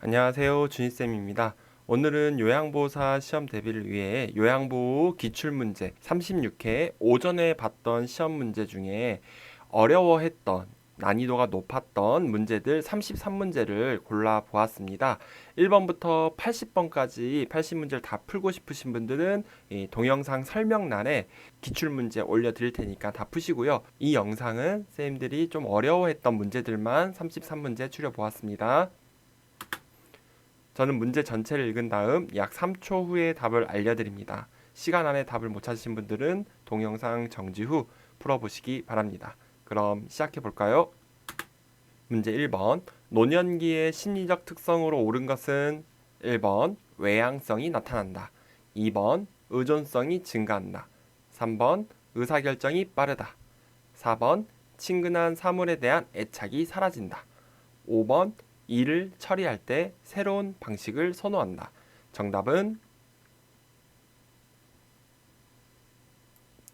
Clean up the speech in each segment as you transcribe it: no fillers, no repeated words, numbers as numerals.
안녕하세요. 준희쌤입니다. 오늘은 요양보호사 시험 대비를 위해 요양보호 기출문제 36회 오전에 봤던 시험 문제 중에 어려워했던 난이도가 높았던 문제들 33문제를 골라보았습니다. 1번부터 80번까지 80문제를 다 풀고 싶으신 분들은 이 동영상 설명란에 기출문제 올려드릴 테니까 다 푸시고요. 이 영상은 쌤들이 좀 어려워했던 문제들만 33문제 추려보았습니다. 저는 문제 전체를 읽은 다음 약 3초 후에 답을 알려드립니다. 시간 안에 답을 못 찾으신 분들은 동영상 정지 후 풀어보시기 바랍니다. 그럼 시작해 볼까요? 문제 1번. 노년기의 심리적 특성으로 옳은 것은 1번 외향성이 나타난다. 2번 의존성이 증가한다. 3번 의사결정이 빠르다. 4번 친근한 사물에 대한 애착이 사라진다. 5번 일을 처리할 때 새로운 방식을 선호한다. 정답은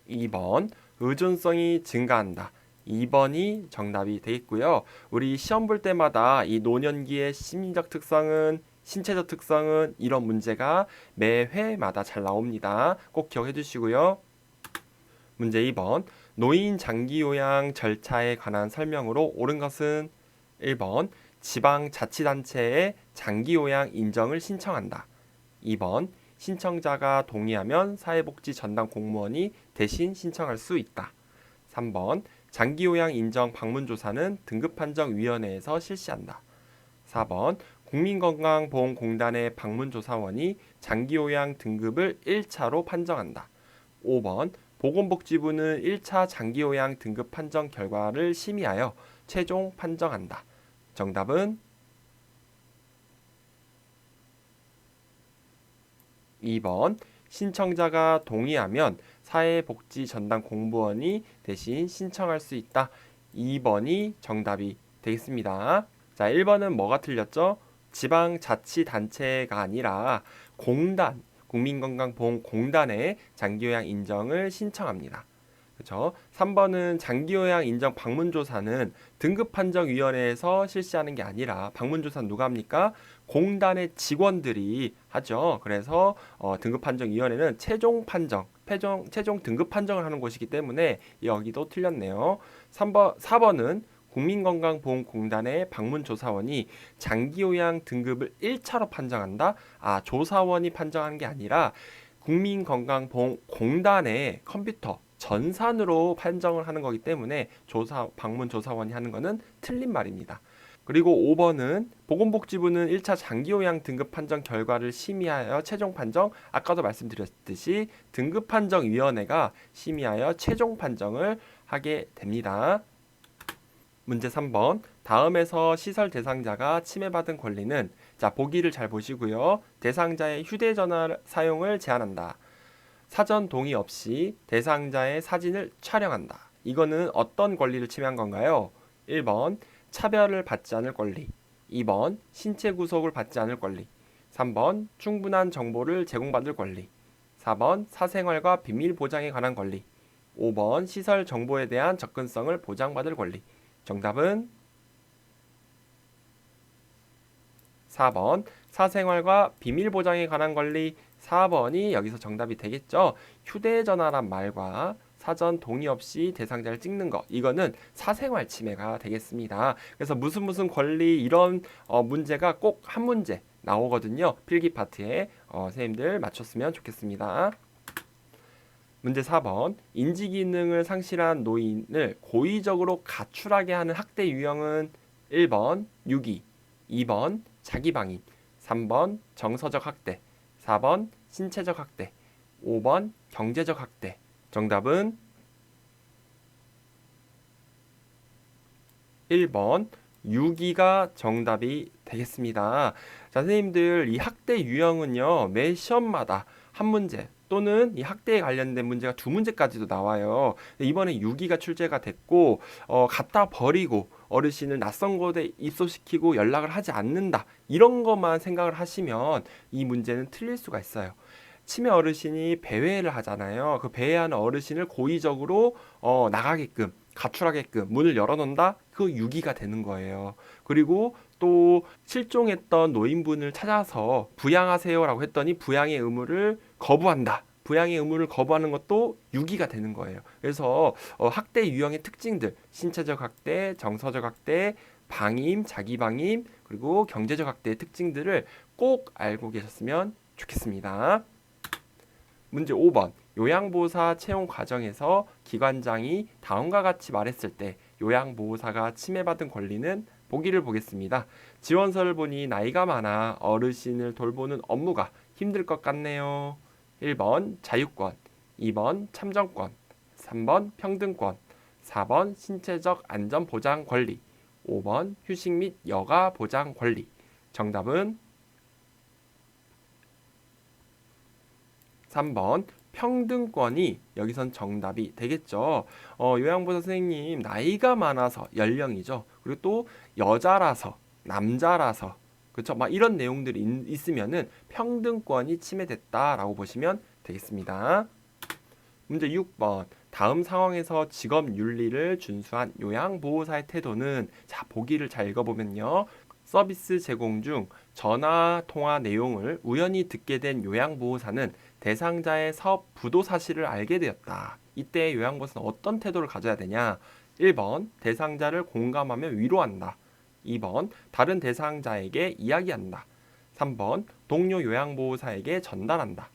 2번 의존성이 증가한다. 2번이 정답이 되겠고요. 우리 시험 볼 때마다 이 노년기의 심리적 특성은 신체적 특성은 이런 문제가 매 회마다 잘 나옵니다. 꼭 기억해 주시고요. 문제 2번. 노인 장기 요양 절차에 관한 설명으로 옳은 것은 1번 지방자치단체에 장기요양 인정을 신청한다. 2번 신청자가 동의하면 사회복지 전담 공무원이 대신 신청할 수 있다. 3번 장기요양 인정 방문조사는 등급판정위원회에서 실시한다. 4번 국민건강보험공단의 방문조사원이 장기요양 등급을 1차로 판정한다. 5번 보건복지부는 1차 장기요양 등급 판정 결과를 심의하여 최종 판정한다. 정답은 2번 신청자가 동의하면 사회복지전담 공무원이 대신 신청할 수 있다. 2번이 정답이 되겠습니다. 자, 1번은 뭐가 틀렸죠? 지방자치단체가 아니라 공단, 국민건강보험공단에 장기요양 인정을 신청합니다. 그렇죠? 3번은 장기요양 인정 방문조사는 등급판정위원회에서 실시하는 게 아니라 방문조사는 누가 합니까? 공단의 직원들이 하죠. 그래서 등급판정위원회는 최종 판정, 최종 등급 판정을 하는 곳이기 때문에 여기도 틀렸네요. 4번은 국민건강보험공단의 방문조사원이 장기요양 등급을 1차로 판정한다. 조사원이 판정하는 게 아니라 국민건강보험공단의 컴퓨터 전산으로 판정을 하는 거기 때문에 방문조사원이 하는 거는 틀린 말입니다. 그리고 5번은 보건복지부는 1차 장기요양 등급 판정 결과를 심의하여 최종 판정, 아까도 말씀드렸듯이 등급 판정위원회가 심의하여 최종 판정을 하게 됩니다. 문제 3번. 다음에서 시설 대상자가 침해받은 권리는, 자, 보기를 잘 보시고요. 대상자의 휴대전화 사용을 제한한다. 사전 동의 없이 대상자의 사진을 촬영한다. 이거는 어떤 권리를 침해한 건가요? 1번 차별을 받지 않을 권리, 2번 신체 구속을 받지 않을 권리, 3번 충분한 정보를 제공받을 권리, 4번 사생활과 비밀 보장에 관한 권리, 5번 시설 정보에 대한 접근성을 보장받을 권리. 정답은 4번 사생활과 비밀 보장에 관한 권리. 4번이 여기서 정답이 되겠죠. 휴대전화란 말과 사전 동의 없이 대상자를 찍는 거, 이거는 사생활 침해가 되겠습니다. 그래서 무슨 권리, 이런 문제가 꼭 한 문제 나오거든요. 필기 파트에 선생님들 맞췄으면 좋겠습니다. 문제 4번. 인지기능을 상실한 노인을 고의적으로 가출하게 하는 학대 유형은 1번 유기, 2번 자기방임, 3번 정서적 학대, 4번 신체적 학대, 5번 경제적 학대. 정답은 1번 유기가 정답이 되겠습니다. 자, 선생님들 이 학대 유형은요, 매 시험마다 한 문제 또는 이 학대에 관련된 문제가 두 문제까지도 나와요. 이번에 유기가 출제가 됐고 갖다 버리고 어르신을 낯선 곳에 입소시키고 연락을 하지 않는다, 이런 것만 생각을 하시면 이 문제는 틀릴 수가 있어요. 치매 어르신이 배회를 하잖아요. 그 배회하는 어르신을 고의적으로 나가게끔, 가출하게끔 문을 열어놓는다? 그 유기가 되는 거예요. 그리고 또 실종했던 노인분을 찾아서 부양하세요라고 했더니 부양의 의무를 거부한다. 부양의 의무를 거부하는 것도 유기가 되는 거예요. 그래서 학대 유형의 특징들, 신체적 학대, 정서적 학대, 방임, 자기 방임, 그리고 경제적 학대의 특징들을 꼭 알고 계셨으면 좋겠습니다. 문제 5번. 요양보호사 채용 과정에서 기관장이 다음과 같이 말했을 때 요양보호사가 침해받은 권리는 보기를 보겠습니다. 지원서를 보니 나이가 많아 어르신을 돌보는 업무가 힘들 것 같네요. 1번 자유권, 2번 참정권, 3번 평등권, 4번 신체적 안전 보장 권리, 5번 휴식 및 여가 보장 권리. 정답은 3번 평등권이 여기선 정답이 되겠죠. 요양보호사 선생님 나이가 많아서 연령이죠. 그리고 또 여자라서 남자라서 그렇죠. 막 이런 내용들이 있으면은 평등권이 침해됐다라고 보시면 되겠습니다. 문제 6번. 다음 상황에서 직업 윤리를 준수한 요양보호사의 태도는 자, 보기를 잘 읽어보면요. 서비스 제공 중 전화 통화 내용을 우연히 듣게 된 요양보호사는 대상자의 사업 부도 사실을 알게 되었다. 이때 요양보호사는 어떤 태도를 가져야 되냐? 1번 대상자를 공감하며 위로한다. 2번 다른 대상자에게 이야기한다. 3번 동료 요양보호사에게 전달한다.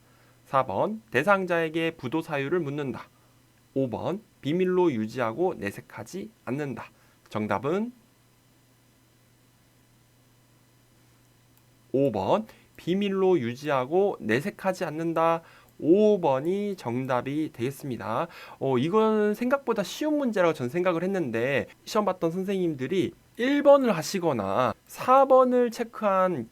4번 대상자에게 부도 사유를 묻는다. 5번 비밀로 유지하고 내색하지 않는다. 정답은 5번 비밀로 유지하고 내색하지 않는다. 5번이 정답이 되겠습니다. 이건 생각보다 쉬운 문제라고 저는 생각을 했는데 시험 봤던 선생님들이 1번을 하시거나 4번을 체크한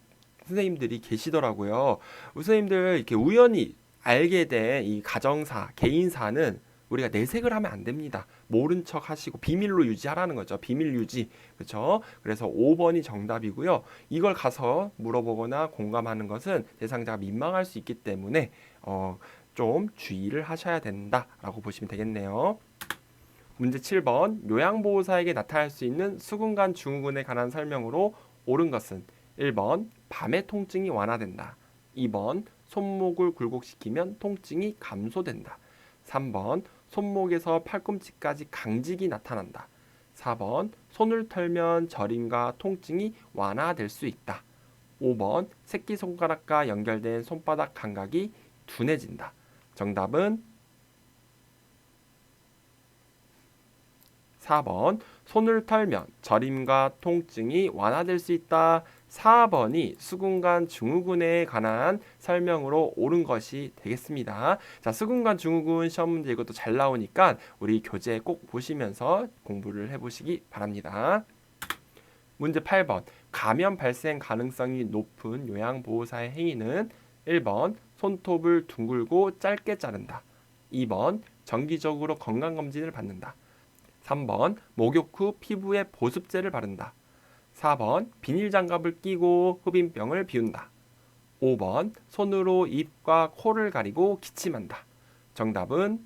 선생님들이 계시더라고요. 선생님들 이렇게 우연히 알게 된 이 가정사, 개인사는 우리가 내색을 하면 안 됩니다. 모른 척 하시고 비밀로 유지하라는 거죠. 비밀 유지. 그렇죠? 그래서 5번이 정답이고요. 이걸 가서 물어보거나 공감하는 것은 대상자가 민망할 수 있기 때문에 좀 주의를 하셔야 된다라고 보시면 되겠네요. 문제 7번. 요양보호사에게 나타날 수 있는 수근관 증후군에 관한 설명으로 옳은 것은 1번 밤에 통증이 완화된다. 2번 손목을 굴곡시키면 통증이 감소된다. 3번 손목에서 팔꿈치까지 강직이 나타난다. 4번 손을 털면 저림과 통증이 완화될 수 있다. 5번 새끼손가락과 연결된 손바닥 감각이 둔해진다. 정답은 4번 손을 털면 저림과 통증이 완화될 수 있다. 4번이 수근관 증후군에 관한 설명으로 옳은 것이 되겠습니다. 자, 수근관 증후군 시험 문제 이것도 잘 나오니까 우리 교재 꼭 보시면서 공부를 해보시기 바랍니다. 문제 8번. 감염 발생 가능성이 높은 요양보호사의 행위는 1번 손톱을 둥글고 짧게 자른다. 2번 정기적으로 건강검진을 받는다. 3번 목욕 후 피부에 보습제를 바른다. 4번 비닐장갑을 끼고 흡인병을 비운다. 5번 손으로 입과 코를 가리고 기침한다. 정답은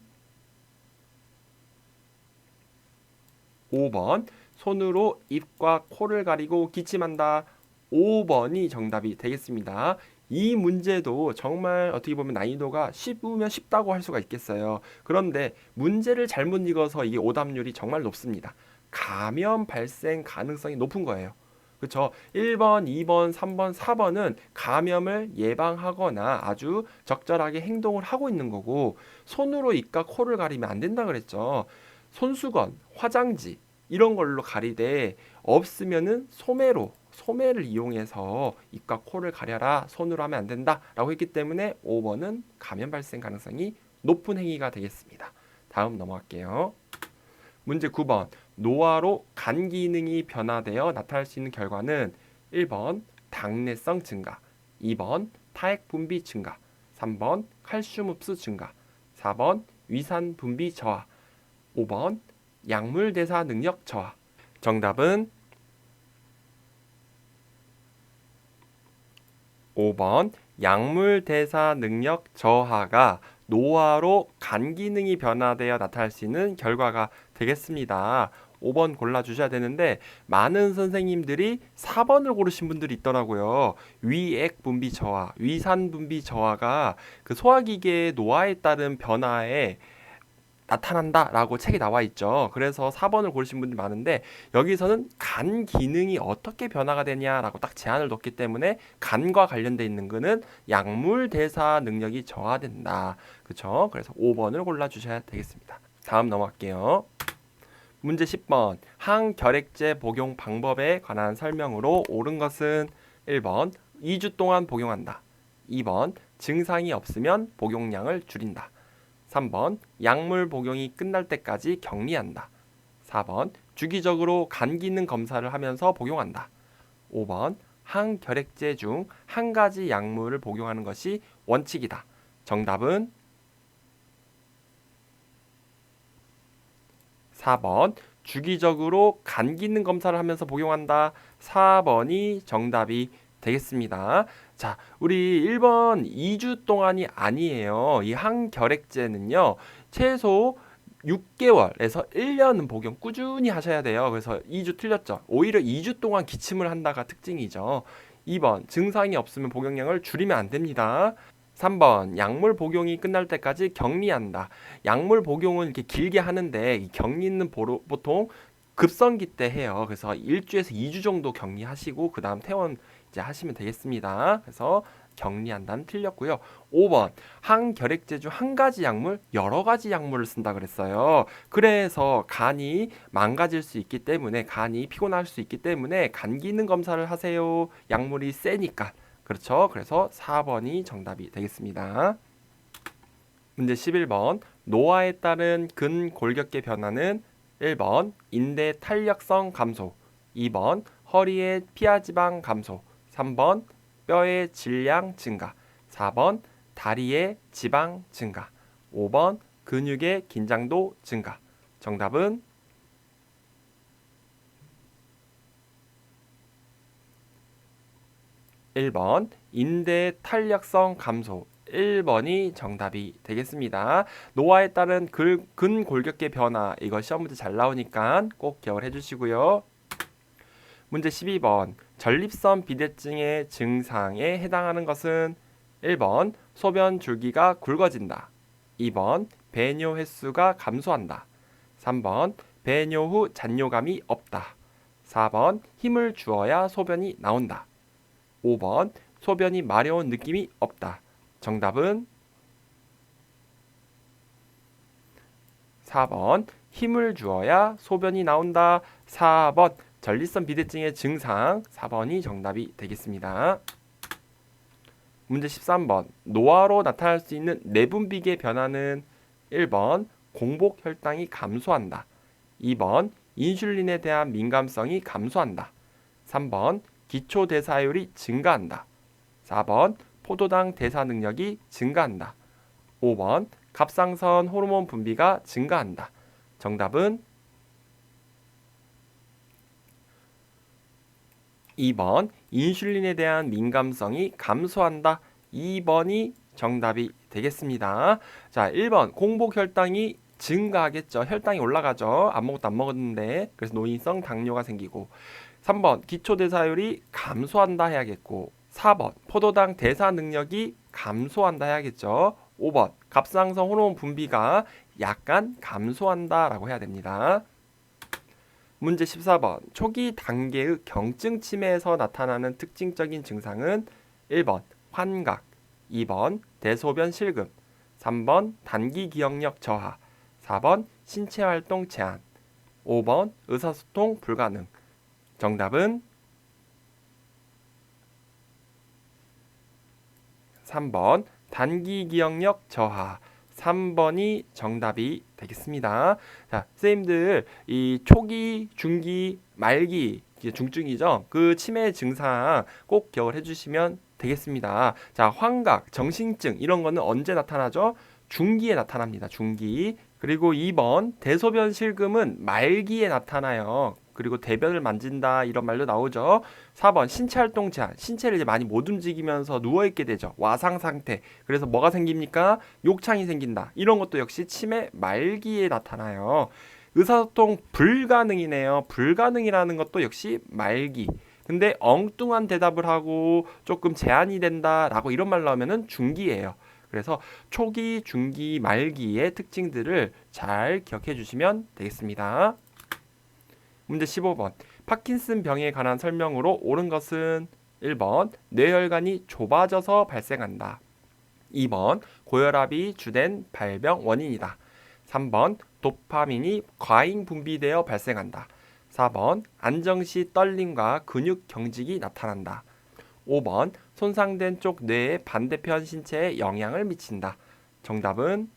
5번 손으로 입과 코를 가리고 기침한다. 5번이 정답이 되겠습니다. 이 문제도 정말 어떻게 보면 난이도가 쉽으면 쉽다고 할 수가 있겠어요. 그런데 문제를 잘못 읽어서 이게 오답률이 정말 높습니다. 감염 발생 가능성이 높은 거예요. 그렇죠? 1번, 2번, 3번, 4번은 감염을 예방하거나 아주 적절하게 행동을 하고 있는 거고 손으로 입과 코를 가리면 안 된다 그랬죠. 손수건, 화장지 이런 걸로 가리되 없으면은 소매를 이용해서 입과 코를 가려라. 손으로 하면 안 된다 라고 했기 때문에 5번은 감염 발생 가능성이 높은 행위가 되겠습니다. 다음 넘어갈게요. 문제 9번. 노화로 간 기능이 변화되어 나타날 수 있는 결과는 1번 당내성 증가, 2번 타액 분비 증가, 3번 칼슘 흡수 증가, 4번 위산 분비 저하, 5번 약물 대사 능력 저하. 정답은 5번 약물 대사 능력 저하가 노화로 간 기능이 변화되어 나타날 수 있는 결과가 되겠습니다. 5번 골라주셔야 되는데 많은 선생님들이 4번을 고르신 분들이 있더라고요. 위액 분비 저하, 위산 분비 저하가 그 소화기계의 노화에 따른 변화에 나타난다라고 책에 나와 있죠. 그래서 4번을 고르신 분들이 많은데 여기서는 간 기능이 어떻게 변화가 되냐라고 딱 제한을 뒀기 때문에 간과 관련돼 있는 거는 약물 대사 능력이 저하된다. 그렇죠? 그래서 5번을 골라 주셔야 되겠습니다. 다음 넘어갈게요. 문제 10번. 항결핵제 복용 방법에 관한 설명으로 옳은 것은 1번 2주 동안 복용한다. 2번 증상이 없으면 복용량을 줄인다. 3번 약물 복용이 끝날 때까지 격리한다. 4번 주기적으로 간 기능 검사를 하면서 복용한다. 5번 항결핵제 중 한 가지 약물을 복용하는 것이 원칙이다. 정답은 4번 주기적으로 간 기능 검사를 하면서 복용한다. 4번이 정답이 되겠습니다. 자, 우리 1번 2주 동안이 아니에요. 이 항결핵제는요. 최소 6개월에서 1년은 복용 꾸준히 하셔야 돼요. 그래서 2주 틀렸죠. 오히려 2주 동안 기침을 한다가 특징이죠. 2번 증상이 없으면 복용량을 줄이면 안 됩니다. 3번 약물 복용이 끝날 때까지 격리한다. 약물 복용은 이렇게 길게 하는데 이 격리는 보통 급성기 때 해요. 그래서 1주에서 2주 정도 격리하시고 그 다음 퇴원 이제 하시면 되겠습니다. 그래서 격리한다는 틀렸고요. 5번 항결핵제 중 한 가지 약물, 여러 가지 약물을 쓴다 그랬어요. 그래서 간이 망가질 수 있기 때문에 간이 피곤할 수 있기 때문에 간 기능 검사를 하세요. 약물이 세니까. 그렇죠. 그래서 4번이 정답이 되겠습니다. 문제 11번. 노화에 따른 근골격계 변화는 1번 인대 탄력성 감소, 2번 허리의 피하지방 감소, 3번 뼈의 질량 증가, 4번 다리의 지방 증가, 5번 근육의 긴장도 증가. 정답은 1번 인대 탄력성 감소. 1번이 정답이 되겠습니다. 노화에 따른 근골격계 변화, 이거 시험 문제 잘 나오니까 꼭 기억을 해주시고요. 문제 12번. 전립선 비대증의 증상에 해당하는 것은 1번 소변 줄기가 굵어진다. 2번 배뇨 횟수가 감소한다. 3번 배뇨 후 잔뇨감이 없다. 4번 힘을 주어야 소변이 나온다. 5번 소변이 마려운 느낌이 없다. 정답은 4번 힘을 주어야 소변이 나온다. 4번 전립선 비대증의 증상. 4번이 정답이 되겠습니다. 문제 13번. 노화로 나타날 수 있는 내분비계 변화는 1번 공복 혈당이 감소한다. 2번 인슐린에 대한 민감성이 감소한다. 3번 기초 대사율이 증가한다. 4번 포도당 대사 능력이 증가한다. 5번 갑상선 호르몬 분비가 증가한다. 정답은 2번 인슐린에 대한 민감성이 감소한다. 2번이 정답이 되겠습니다. 자, 1번 공복 혈당이 증가하겠죠. 혈당이 올라가죠. 아무것도 안 먹었는데. 그래서 노인성 당뇨가 생기고. 3번 기초대사율이 감소한다 해야겠고, 4번 포도당 대사 능력이 감소한다 해야겠죠. 5번 갑상선 호르몬 분비가 약간 감소한다 라고 해야 됩니다. 문제 14번. 초기 단계의 경증 치매에서 나타나는 특징적인 증상은 1번 환각, 2번 대소변 실금, 3번 단기 기억력 저하, 4번 신체 활동 제한, 5번 의사소통 불가능. 정답은 3번 단기 기억력 저하. 3번이 정답이 되겠습니다. 자, 선생님들 이 초기, 중기, 말기, 중증이죠. 그 치매 증상 꼭 기억을 해주시면 되겠습니다. 자, 환각, 정신증 이런 거는 언제 나타나죠? 중기에 나타납니다. 중기. 그리고 2번 대소변 실금은 말기에 나타나요. 그리고 대변을 만진다 이런 말도 나오죠. 4번 신체 활동 제한. 신체를 이제 많이 못 움직이면서 누워있게 되죠. 와상 상태. 그래서 뭐가 생깁니까? 욕창이 생긴다. 이런 것도 역시 치매 말기에 나타나요. 의사소통 불가능이네요. 불가능이라는 것도 역시 말기. 근데 엉뚱한 대답을 하고 조금 제한이 된다라고 이런 말 나오면은 중기예요. 그래서 초기, 중기, 말기의 특징들을 잘 기억해 주시면 되겠습니다. 문제 15번. 파킨슨 병에 관한 설명으로 옳은 것은 1번 뇌혈관이 좁아져서 발생한다. 2번 고혈압이 주된 발병 원인이다. 3번 도파민이 과잉 분비되어 발생한다. 4번 안정시 떨림과 근육 경직이 나타난다. 5번 손상된 쪽 뇌의 반대편 신체에 영향을 미친다. 정답은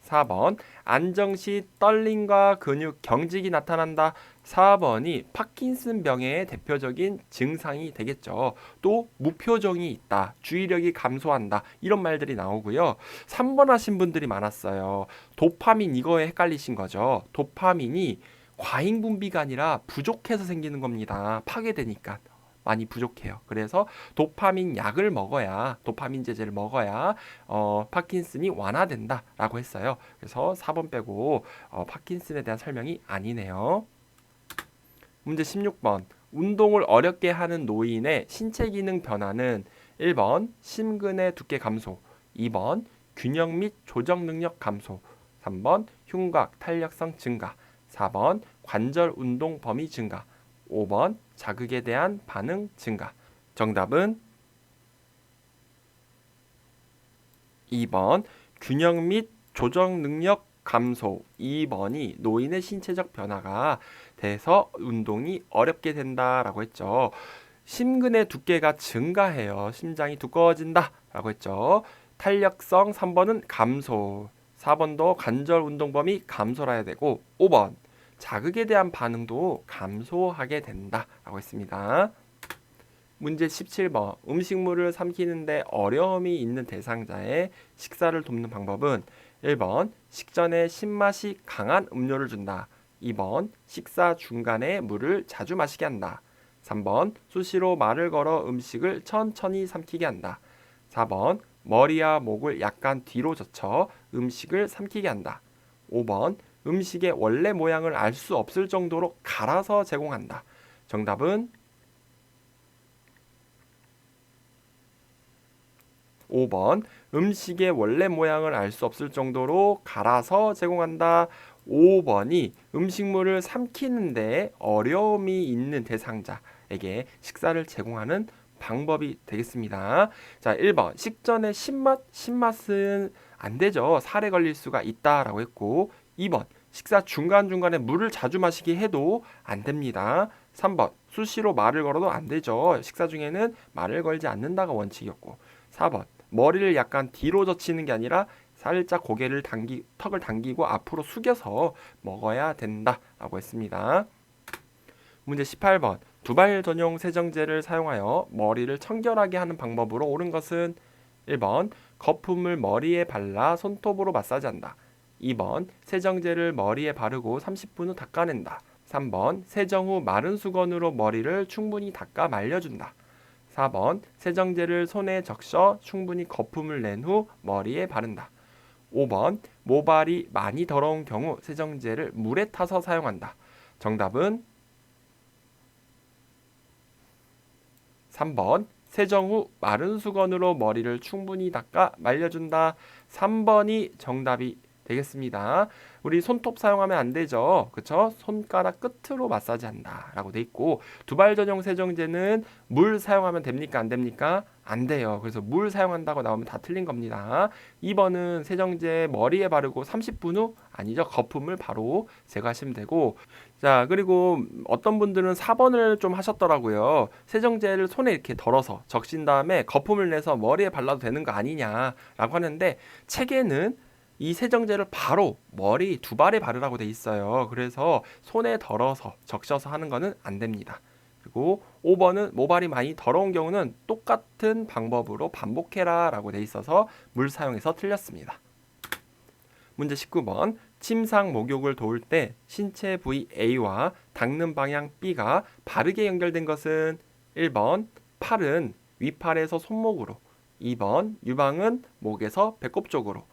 4번 안정시 떨림과 근육 경직이 나타난다. 4번이 파킨슨 병의 대표적인 증상이 되겠죠. 또 무표정이 있다. 주의력이 감소한다. 이런 말들이 나오고요. 3번 하신 분들이 많았어요. 도파민 이거에 헷갈리신 거죠. 도파민이 과잉 분비가 아니라 부족해서 생기는 겁니다. 파괴되니까. 많이 부족해요. 그래서 도파민 약을 먹어야 도파민 제제를 먹어야 파킨슨이 완화된다라고 했어요. 그래서 4번 빼고 파킨슨에 대한 설명이 아니네요. 문제 16번. 운동을 어렵게 하는 노인의 신체 기능 변화는 1번 심근의 두께 감소, 2번 균형 및 조정 능력 감소, 3번 흉곽 탄력성 증가, 4번 관절 운동 범위 증가, 5번 자극에 대한 반응 증가. 정답은 2번 균형 및 조정 능력 감소. 2번이 노인의 신체적 변화가 돼서 운동이 어렵게 된다라고 했죠. 심근의 두께가 증가해요. 심장이 두꺼워진다라고 했죠. 탄력성 3번은 감소. 4번도 관절 운동 범위 감소라 해야 되고 5번 자극에 대한 반응도 감소하게 된다라고 했습니다. 문제 17번. 음식물을 삼키는데 어려움이 있는 대상자의 식사를 돕는 방법은 1번 식전에 신맛이 강한 음료를 준다. 2번 식사 중간에 물을 자주 마시게 한다. 3번 수시로 말을 걸어 음식을 천천히 삼키게 한다. 4번 머리와 목을 약간 뒤로 젖혀 음식을 삼키게 한다. 5번 음식의 원래 모양을 알 수 없을 정도로 갈아서 제공한다. 정답은 5번 음식의 원래 모양을 알 수 없을 정도로 갈아서 제공한다. 5번이 음식물을 삼키는데 어려움이 있는 대상자에게 식사를 제공하는 방법이 되겠습니다. 자, 1번 식전에 신맛은 안 되죠. 살에 걸릴 수가 있다라고 했고 2번 식사 중간중간에 물을 자주 마시게 해도 안 됩니다. 3번 수시로 말을 걸어도 안 되죠. 식사 중에는 말을 걸지 않는다가 원칙이었고 4번 머리를 약간 뒤로 젖히는 게 아니라 살짝 턱을 당기고 앞으로 숙여서 먹어야 된다라고 했습니다. 문제 18번. 두발 전용 세정제를 사용하여 머리를 청결하게 하는 방법으로 옳은 것은 1번 거품을 머리에 발라 손톱으로 마사지한다. 2번 세정제를 머리에 바르고 30분 후 닦아낸다. 3번 세정 후 마른 수건으로 머리를 충분히 닦아 말려준다. 4번 세정제를 손에 적셔 충분히 거품을 낸 후 머리에 바른다. 5번 모발이 많이 더러운 경우 세정제를 물에 타서 사용한다. 정답은 3번 세정 후 마른 수건으로 머리를 충분히 닦아 말려준다. 3번이 정답이 되겠습니다. 우리 손톱 사용하면 안 되죠. 그쵸? 손가락 끝으로 마사지한다 라고 돼 있고 두발 전용 세정제는 물 사용하면 됩니까? 안 됩니까? 안 돼요. 그래서 물 사용한다고 나오면 다 틀린 겁니다. 2번은 세정제 머리에 바르고 30분 후 아니죠. 거품을 바로 제거하시면 되고 자 그리고 어떤 분들은 4번을 좀 하셨더라고요. 세정제를 손에 이렇게 덜어서 적신 다음에 거품을 내서 머리에 발라도 되는 거 아니냐라고 하는데 책에는 이 세정제를 바로 머리 두 발에 바르라고 돼 있어요. 그래서 손에 덜어서 적셔서 하는 거는 안 됩니다. 그리고 5번은 모발이 많이 더러운 경우는 똑같은 방법으로 반복해라 라고 돼 있어서 물 사용해서 틀렸습니다. 문제 19번. 침상 목욕을 도울 때 신체 부위 A와 닦는 방향 B가 바르게 연결된 것은 1번 팔은 위팔에서 손목으로 2번 유방은 목에서 배꼽 쪽으로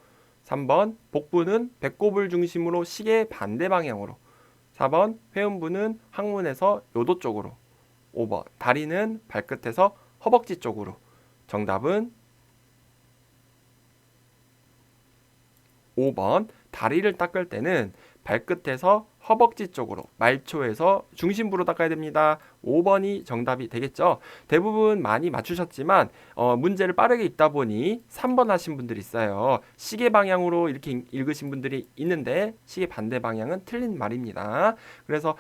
3번 복부는 배꼽을 중심으로 시계 반대 방향으로. 4번 회음부는 항문에서 요도 쪽으로. 5번 다리는 발끝에서 허벅지 쪽으로. 정답은 5번 다리를 닦을 때는 발끝에서 허벅지 쪽으로, 말초에서 중심부로 닦아야 됩니다. 5번이 정답이 되겠죠. 대부분 많이 맞추셨지만 문제를 빠르게 읽다 보니 3번 하신 분들이 있어요. 시계 방향으로 이렇게 읽으신 분들이 있는데 시계 반대 방향은 틀린 말입니다. 그래서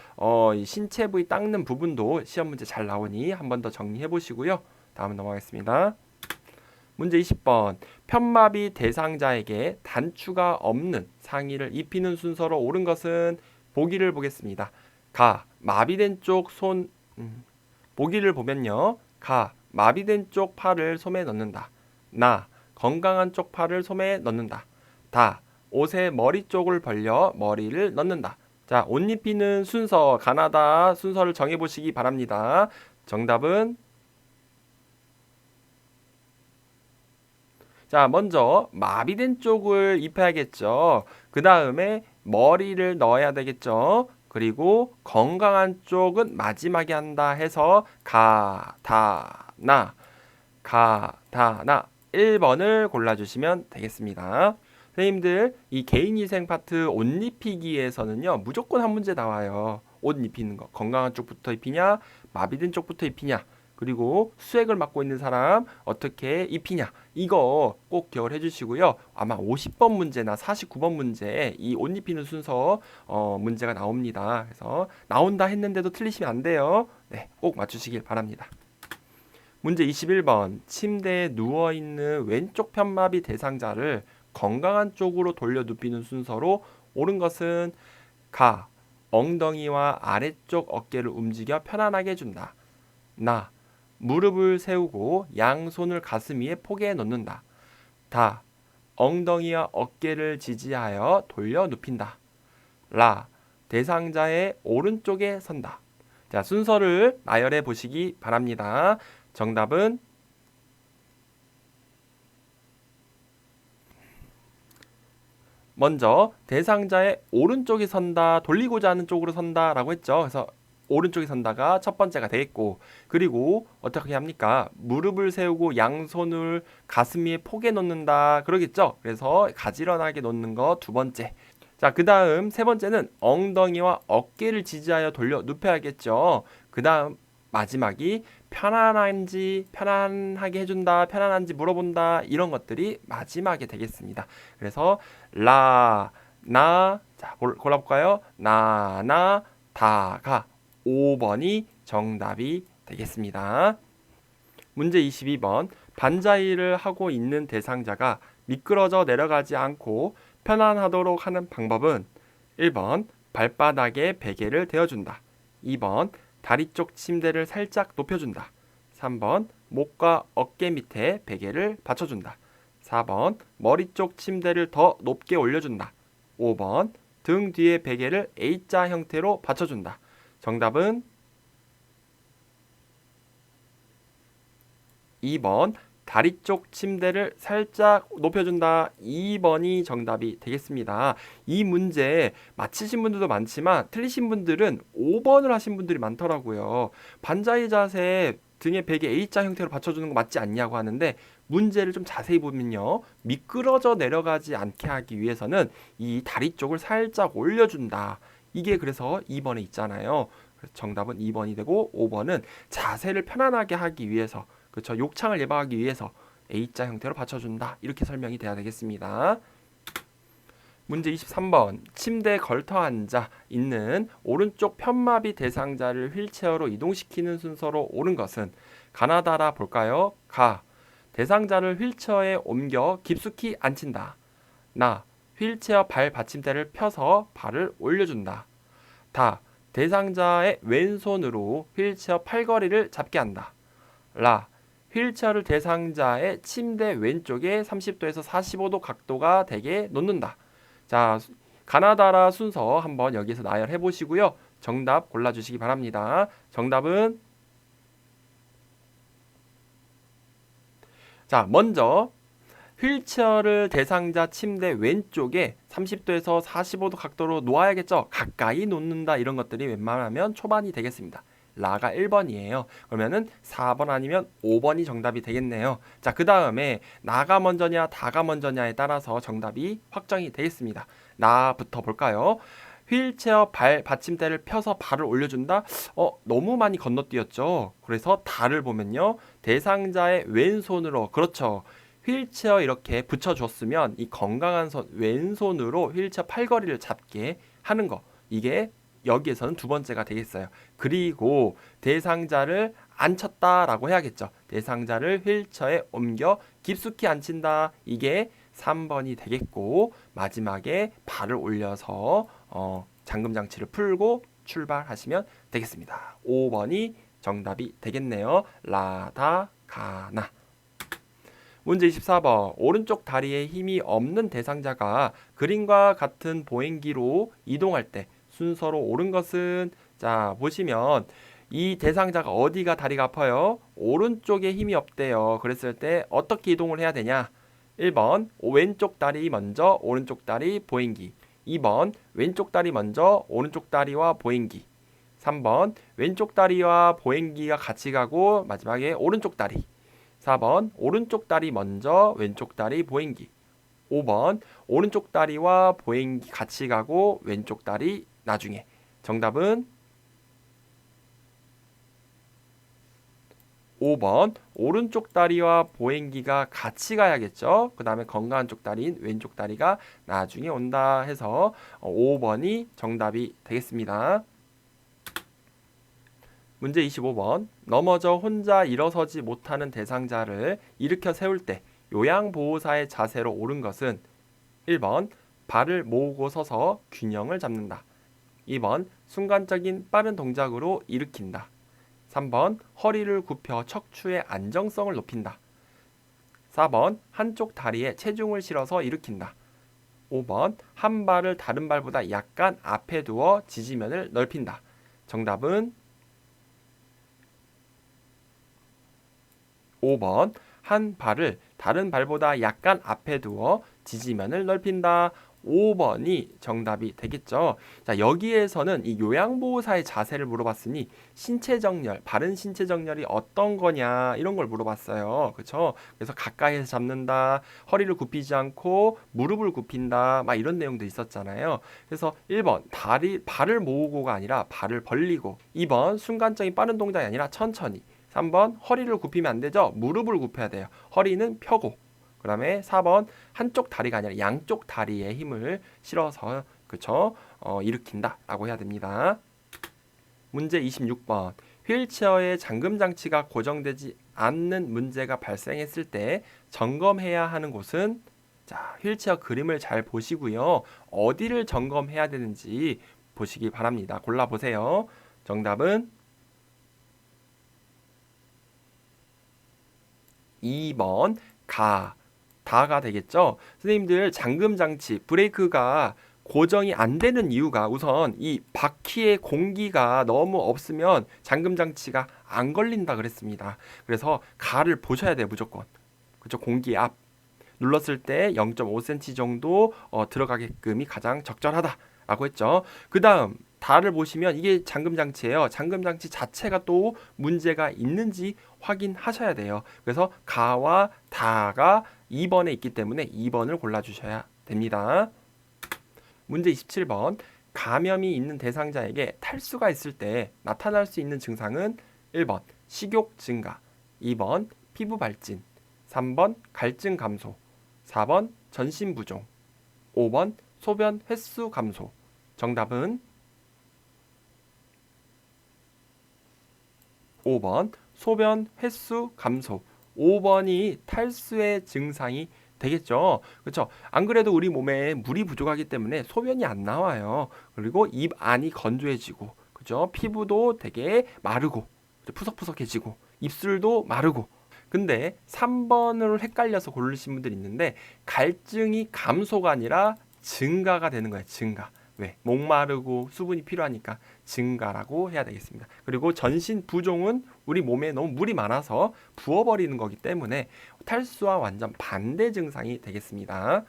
이 신체 부위 닦는 부분도 시험 문제 잘 나오니 한 번 더 정리해 보시고요. 다음 넘어가겠습니다. 문제 20번. 편마비 대상자에게 단추가 없는 상의를 입히는 순서로 옳은 것은 보기를 보겠습니다. 가. 마비된 쪽 손. 보기를 보면요. 가. 마비된 쪽 팔을 솜에 넣는다. 나. 건강한 쪽 팔을 솜에 넣는다. 다. 옷의 머리 쪽을 벌려 머리를 넣는다. 자, 옷 입히는 순서, 가나다 순서를 정해보시기 바랍니다. 정답은 자, 먼저 마비된 쪽을 입혀야겠죠. 그 다음에 머리를 넣어야 되겠죠. 그리고 건강한 쪽은 마지막에 한다 해서 가, 다, 나, 가, 다, 나 1번을 골라주시면 되겠습니다. 선생님들 이 개인위생 파트 옷 입히기에서는요 무조건 한 문제 나와요. 옷 입히는 거 건강한 쪽부터 입히냐 마비된 쪽부터 입히냐 그리고 수액을 맡고 있는 사람 어떻게 입히냐 이거 꼭 기억을 해주시고요. 아마 50번 문제나 49번 문제에 이 옷 입히는 순서 문제가 나옵니다. 그래서 나온다 했는데도 틀리시면 안 돼요. 네, 꼭 맞추시길 바랍니다. 문제 21번 침대에 누워있는 왼쪽 편마비 대상자를 건강한 쪽으로 돌려 눕히는 순서로 옳은 것은 가. 엉덩이와 아래쪽 어깨를 움직여 편안하게 해준다. 나. 무릎을 세우고 양손을 가슴 위에 포개에 놓는다. 다. 엉덩이와 어깨를 지지하여 돌려 눕힌다. 라. 대상자의 오른쪽에 선다. 자, 순서를 나열해 보시기 바랍니다. 정답은 먼저 대상자의 오른쪽에 선다, 돌리고자 하는 쪽으로 선다라고 했죠. 그래서 오른쪽에 선다가 첫 번째가 되겠고 그리고 어떻게 합니까? 무릎을 세우고 양손을 가슴 위에 포개 놓는다 그러겠죠. 그래서 가지런하게 놓는 거 두 번째. 자, 그 다음 세 번째는 엉덩이와 어깨를 지지하여 돌려 눕혀야겠죠. 그 다음 마지막이 편안한지 편안하게 해준다 편안한지 물어본다 이런 것들이 마지막에 되겠습니다. 그래서 라, 나, 자 골라볼까요? 나, 다가 5번이 정답이 되겠습니다. 문제 22번 반자이를 하고 있는 대상자가 미끄러져 내려가지 않고 편안하도록 하는 방법은 1번 발바닥에 베개를 대어준다. 2번 다리 쪽 침대를 살짝 높여준다. 3번 목과 어깨 밑에 베개를 받쳐준다. 4번 머리 쪽 침대를 더 높게 올려준다. 5번 등 뒤에 베개를 A자 형태로 받쳐준다. 정답은 2번 다리 쪽 침대를 살짝 높여준다. 2번이 정답이 되겠습니다. 이 문제 맞히신 분들도 많지만 틀리신 분들은 5번을 하신 분들이 많더라고요. 반자이 자세 등에 베개 A자 형태로 받쳐주는 거 맞지 않냐고 하는데 문제를 좀 자세히 보면요. 미끄러져 내려가지 않게 하기 위해서는 이 다리 쪽을 살짝 올려준다. 이게 그래서 2번에 있잖아요. 그래서 정답은 2번이 되고 5번은 자세를 편안하게 하기 위해서 그렇죠. 욕창을 예방하기 위해서 A자 형태로 받쳐준다. 이렇게 설명이 돼야 되겠습니다. 문제 23번 침대에 걸터 앉아 있는 오른쪽 편마비 대상자를 휠체어로 이동시키는 순서로 옳은 것은 가나다라 볼까요? 가. 대상자를 휠체어에 옮겨 깊숙이 앉힌다. 나. 휠체어 발 받침대를 펴서 발을 올려준다. 다. 대상자의 왼손으로 휠체어 팔걸이를 잡게 한다. 라. 휠체어를 대상자의 침대 왼쪽에 30도에서 45도 각도가 되게 놓는다. 자, 가나다라 순서 한번 여기서 나열해 보시고요. 정답 골라주시기 바랍니다. 정답은 자, 먼저 휠체어를 대상자 침대 왼쪽에 30도에서 45도 각도로 놓아야겠죠. 가까이 놓는다 이런 것들이 웬만하면 초반이 되겠습니다. 라가 1번이에요. 그러면은 4번 아니면 5번이 정답이 되겠네요. 자, 그 다음에 나가 먼저냐 다가 먼저냐에 따라서 정답이 확정이 되겠습니다. 나부터 볼까요? 휠체어 발 받침대를 펴서 발을 올려준다? 너무 많이 건너뛰었죠. 그래서 다를 보면요. 대상자의 왼손으로, 그렇죠. 휠체어 이렇게 붙여줬으면 이 건강한 왼손으로 휠체어 팔걸이를 잡게 하는 거. 이게 여기에서는 두 번째가 되겠어요. 그리고 대상자를 앉혔다라고 해야겠죠. 대상자를 휠체어에 옮겨 깊숙이 앉힌다. 이게 3번이 되겠고, 마지막에 발을 올려서 잠금 장치를 풀고 출발하시면 되겠습니다. 5번이 정답이 되겠네요. 라다 가나. 문제 24번. 오른쪽 다리에 힘이 없는 대상자가 그림과 같은 보행기로 이동할 때 순서로 옳은 것은, 자 보시면 이 대상자가 어디가 다리가 아파요? 오른쪽에 힘이 없대요. 그랬을 때 어떻게 이동을 해야 되냐? 1번 왼쪽 다리 먼저 오른쪽 다리 보행기, 2번 왼쪽 다리 먼저 오른쪽 다리와 보행기, 3번 왼쪽 다리와 보행기가 같이 가고 마지막에 오른쪽 다리, 4번 오른쪽 다리 먼저 왼쪽 다리 보행기, 5번 오른쪽 다리와 보행기 같이 가고 왼쪽 다리 나중에. 정답은 5번 오른쪽 다리와 보행기가 같이 가야겠죠. 그 다음에 건강한 쪽 다리인 왼쪽 다리가 나중에 온다 해서 5번이 정답이 되겠습니다. 문제 25번. 넘어져 혼자 일어서지 못하는 대상자를 일으켜 세울 때 요양보호사의 자세로 옳은 것은 1번 발을 모으고 서서 균형을 잡는다, 2번 순간적인 빠른 동작으로 일으킨다, 3번 허리를 굽혀 척추의 안정성을 높인다, 4번 한쪽 다리에 체중을 실어서 일으킨다, 5번 한 발을 다른 발보다 약간 앞에 두어 지지면을 넓힌다. 정답은 5번 한 발을 다른 발보다 약간 앞에 두어 지지면을 넓힌다. 5번이 정답이 되겠죠. 자, 여기에서는 이 요양보호사의 자세를 물어봤으니 신체 정렬, 바른 신체 정렬이 어떤 거냐 이런 걸 물어봤어요. 그렇죠? 그래서 가까이에서 잡는다, 허리를 굽히지 않고 무릎을 굽힌다, 막 이런 내용도 있었잖아요. 그래서 1번 발을 모으고가 아니라 발을 벌리고, 2번 순간적인 빠른 동작이 아니라 천천히, 3번 허리를 굽히면 안 되죠. 무릎을 굽혀야 돼요. 허리는 펴고. 그 다음에 4번 한쪽 다리가 아니라 양쪽 다리에 힘을 실어서, 그쵸? 일으킨다 라고 해야 됩니다. 문제 26번. 휠체어의 잠금 장치가 고정되지 않는 문제가 발생했을 때 점검해야 하는 곳은, 자, 휠체어 그림을 잘 보시고요. 어디를 점검해야 되는지 보시기 바랍니다. 골라보세요. 정답은 2번 다가 되겠죠. 선생님들 잠금 장치, 브레이크가 고정이 안 되는 이유가 우선 이 바퀴에 공기가 너무 없으면 잠금 장치가 안 걸린다 그랬습니다. 그래서 가를 보셔야 돼요, 무조건. 그렇죠? 공기 앞 눌렀을 때 0.5cm 정도 들어가게끔이 가장 적절하다라고 했죠. 그 다음 다를 보시면 이게 잠금 장치예요. 잠금 장치 자체가 또 문제가 있는지 확인하셔야 돼요. 그래서 가와 다가 2번에 있기 때문에 2번을 골라주셔야 됩니다. 문제 27번. 감염이 있는 대상자에게 탈수가 있을 때 나타날 수 있는 증상은 1번 식욕 증가, 2번 피부 발진, 3번 갈증 감소, 4번 전신 부종, 5번 소변 횟수 감소. 정답은 5번 소변 횟수 감소. 5번이 탈수의 증상이 되겠죠. 그렇죠? 안 그래도 우리 몸에 물이 부족하기 때문에 소변이 안 나와요. 그리고 입 안이 건조해지고, 그렇죠? 피부도 되게 마르고 푸석푸석해지고 입술도 마르고. 근데 3번으로 헷갈려서 고르신 분들이 있는데 갈증이 감소가 아니라 증가가 되는 거예요. 증가. 왜? 목마르고 수분이 필요하니까 증가라고 해야 되겠습니다. 그리고 전신 부종은 우리 몸에 너무 물이 많아서 부어버리는 거기 때문에 탈수와 완전 반대 증상이 되겠습니다.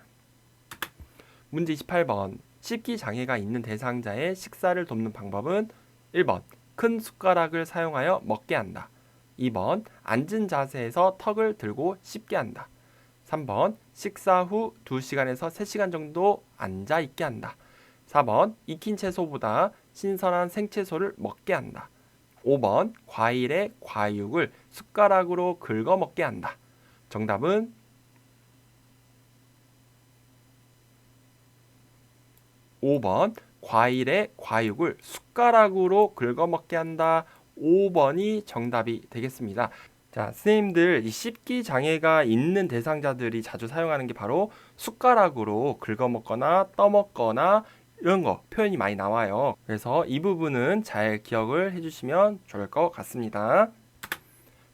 문제 28번. 식기 장애가 있는 대상자의 식사를 돕는 방법은 1번 큰 숟가락을 사용하여 먹게 한다. 2번 앉은 자세에서 턱을 들고 씹게 한다. 3번 식사 후 2시간에서 3시간 정도 앉아 있게 한다. 4번 익힌 채소보다 신선한 생채소를 먹게 한다. 5번 과일의 과육을 숟가락으로 긁어 먹게 한다. 정답은 5번 과일의 과육을 숟가락으로 긁어 먹게 한다. 5번이 정답이 되겠습니다. 자, 선생님들 이 씹기 장애가 있는 대상자들이 자주 사용하는 게 바로 숟가락으로 긁어 먹거나 떠먹거나 이런 거 표현이 많이 나와요. 그래서 이 부분은 잘 기억을 해주시면 좋을 것 같습니다.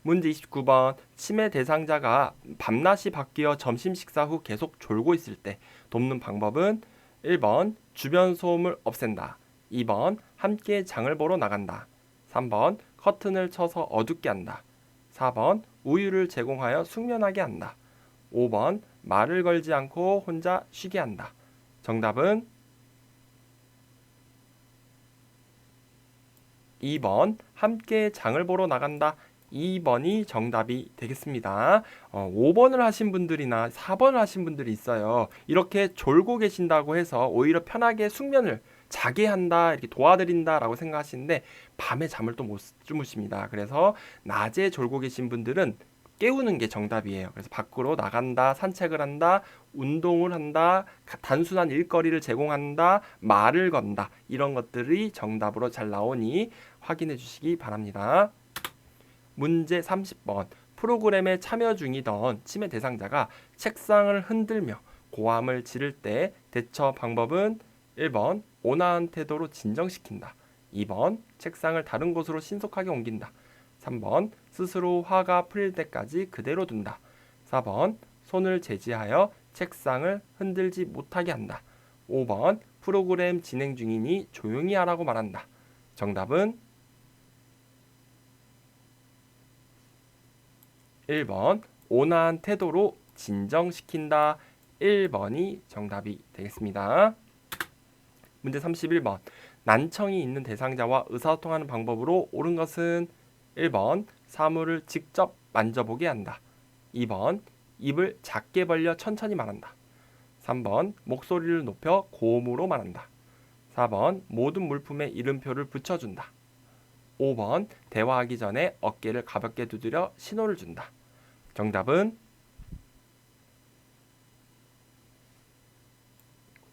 문제 29번. 치매 대상자가 밤낮이 바뀌어 점심 식사 후 계속 졸고 있을 때 돕는 방법은 1번 주변 소음을 없앤다. 2번 함께 장을 보러 나간다. 3번 커튼을 쳐서 어둡게 한다. 4번 우유를 제공하여 숙면하게 한다. 5번 말을 걸지 않고 혼자 쉬게 한다. 정답은 2번 함께 장을 보러 나간다. 2번이 정답이 되겠습니다. 5번을 하신 분들이나 4번을 하신 분들이 있어요. 이렇게 졸고 계신다고 해서 오히려 편하게 숙면을 자게 한다, 이렇게 도와드린다 라고 생각하시는데 밤에 잠을 또 못 주무십니다. 그래서 낮에 졸고 계신 분들은 깨우는 게 정답이에요. 그래서 밖으로 나간다, 산책을 한다, 운동을 한다, 단순한 일거리를 제공한다, 말을 건다, 이런 것들이 정답으로 잘 나오니 확인해 주시기 바랍니다. 문제 30번. 프로그램에 참여 중이던 치매 대상자가 책상을 흔들며 고함을 지를 때 대처 방법은 1번 온화한 태도로 진정시킨다. 2번 책상을 다른 곳으로 신속하게 옮긴다. 3번 스스로 화가 풀릴 때까지 그대로 둔다. 4번 손을 제지하여 책상을 흔들지 못하게 한다. 5번 프로그램 진행 중이니 조용히 하라고 말한다. 정답은 1번 온화한 태도로 진정시킨다. 1번이 정답이 되겠습니다. 문제 31번. 난청이 있는 대상자와 의사소통하는 방법으로 옳은 것은 1번 사물을 직접 만져보게 한다. 2번 입을 작게 벌려 천천히 말한다. 3번 목소리를 높여 고음으로 말한다. 4번 모든 물품에 이름표를 붙여준다. 5번 대화하기 전에 어깨를 가볍게 두드려 신호를 준다. 정답은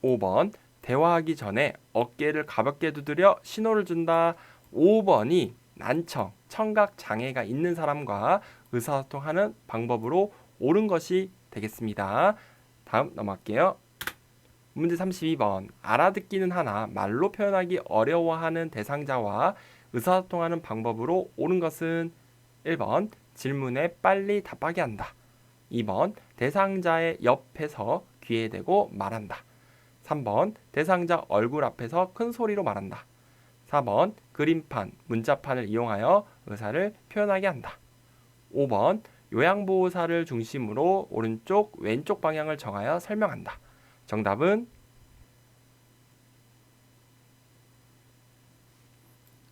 5번 대화하기 전에 어깨를 가볍게 두드려 신호를 준다. 5번이 난청, 청각 장애가 있는 사람과 의사소통하는 방법으로 옳은 것이 되겠습니다. 다음 넘어갈게요. 문제 32번. 알아듣기는 하나 말로 표현하기 어려워하는 대상자와 의사소통하는 방법으로 옳은 것은 1번 질문에 빨리 답하게 한다. 2번 대상자의 옆에서 귀에 대고 말한다. 3번 대상자 얼굴 앞에서 큰 소리로 말한다. 4번 그림판, 문자판을 이용하여 의사를 표현하게 한다. 5번 요양보호사를 중심으로 오른쪽, 왼쪽 방향을 정하여 설명한다. 정답은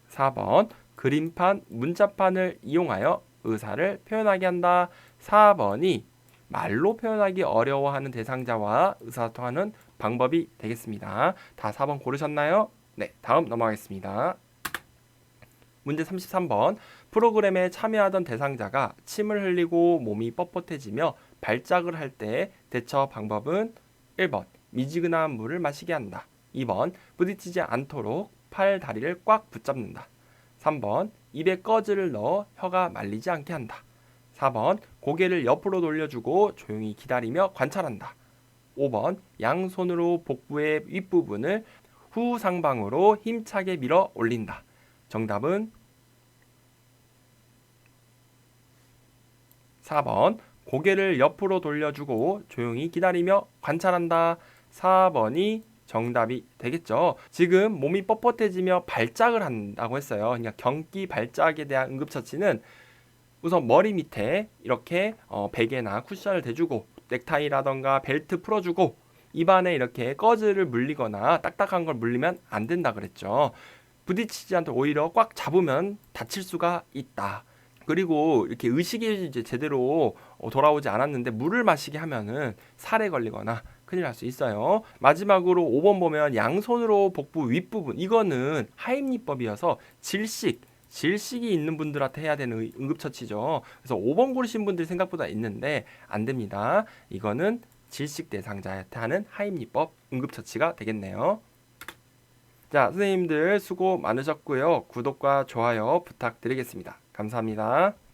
4번 그림판, 문자판을 이용하여 의사를 표현하게 한다. 4번이 말로 표현하기 어려워하는 대상자와 의사소통하는 방법이 되겠습니다. 다 4번 고르셨나요? 네, 다음 넘어가겠습니다. 문제 33번. 프로그램에 참여하던 대상자가 침을 흘리고 몸이 뻣뻣해지며 발작을 할 때 대처 방법은 1번 미지근한 물을 마시게 한다. 2번 부딪히지 않도록 팔, 다리를 꽉 붙잡는다. 3번 입에 꺼즈를 넣어 혀가 말리지 않게 한다. 4번 고개를 옆으로 돌려주고 조용히 기다리며 관찰한다. 5번 양손으로 복부의 윗부분을 후상방으로 힘차게 밀어 올린다. 정답은 4번 고개를 옆으로 돌려주고 조용히 기다리며 관찰한다. 4번이 정답이 되겠죠. 지금 몸이 뻣뻣해지며 발작을 한다고 했어요. 그러니까 경기 발작에 대한 응급처치는 우선 머리 밑에 이렇게 베개나 쿠션을 대주고 넥타이라던가 벨트 풀어주고 입안에 이렇게 꺼즈를 물리거나 딱딱한 걸 물리면 안 된다 그랬죠. 부딪히지 않도록 오히려 꽉 잡으면 다칠 수가 있다. 그리고 이렇게 의식이 이제 제대로 돌아오지 않았는데 물을 마시게 하면은 살에 걸리거나 큰일 날 수 있어요. 마지막으로 5번 보면 양손으로 복부 윗부분, 이거는 하임리법이어서 질식이 있는 분들한테 해야 되는 응급처치죠. 그래서 5번 고르신 분들이 생각보다 있는데 안 됩니다. 이거는 질식 대상자한테 하는 하임리법 응급처치가 되겠네요. 자, 선생님들 수고 많으셨고요. 구독과 좋아요 부탁드리겠습니다. 감사합니다.